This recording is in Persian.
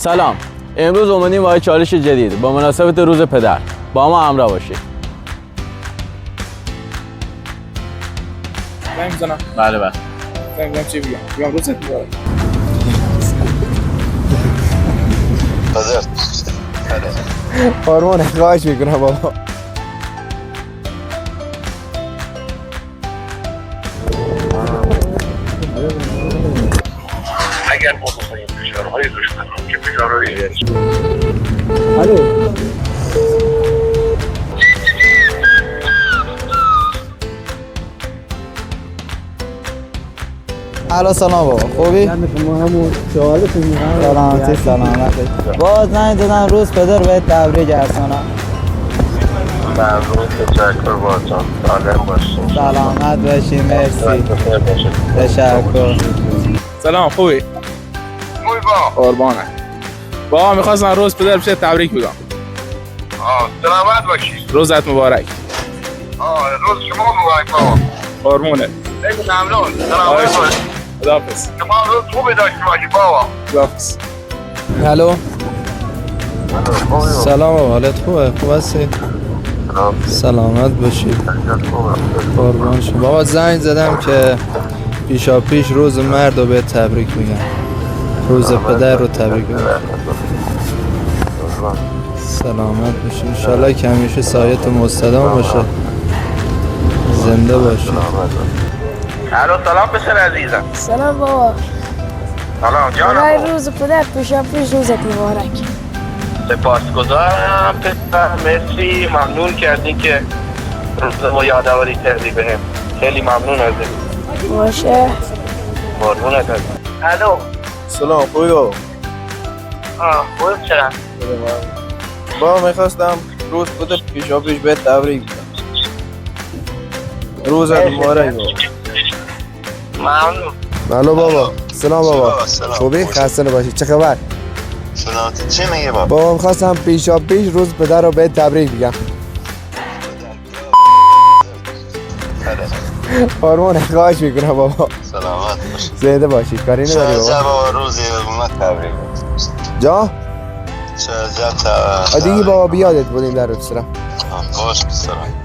سلام، امروز اومدیم با چالش جدید با مناسبت روز پدر. با ما همراه باشید. زنگ میزنم. بله. زنگ میزنم چی بگم؟ بگم روزت مبارک. هورمون خواهش میکنم بابا. اگر ما بخواهیم فشارهای دشمن رو که فشارهای الو سلام بابا، خوبی؟ سلامتی سلامتی. باز زنگ زدن روز پدر بهت تبریک ارسانم. ممنون، تشکر بازم. سالم باشین. سلامت باشی، مرسی. تشکر. سلام، خوبی؟ خوبی با قربانه. بابا میخواستم روز پدر بشه تبریک بگم. سلامت باشی. روزت مبارک. روز شما مبارک بابا. قربونه. خیلی ممنون. سلامت باشی. خداحافظ. شما روز خوبی داشته باشی بابا. خداحافظ. الو سلام بابا، حالت خوبه؟ خوب هستی؟ سلامت باشی. قربان شما. بابا زنگ زدم که پیشا پیش روز مرد رو بهت تبریک میگم. روز پدر رو تبریک میگم. سلامت باشی. انشالله که همیشه سایت مستدام باشه. زنده باشی. الو سلام پسر عزیزم. سلام بابا. سلام جانم. برای روز پدر پیشا پیش روزت مبارک. سپاسگزارم پسر، مرسی، ممنون کردین که روز ما یادآوری کردی بهم. خیلی ممنون ازت. باشه. قربونت هستم. الو. سلام، خوبی بابا؟ خوب چرا؟ بابا میخواستم روز پدر پیشا پیش بهت تبریک میگم. روزت مبارک بابا. ممنون. الو بابا. سلام بابا. سلام. خوبی؟ خسته نباشی. چه خبر؟ سلامتی. چی میگی بابا؟ بابا میخواستم پیشا پیش روز پدر رو بهت تبریک بگم. هورمون خواهش میکنم بابا. سلامت باشی. زنده باشی. کاری نداری بابا. بابا روزی ما تبریک. جا؟ چه عجب دیگه بابا بیادت بودیم در روز سرم. باش بسرم.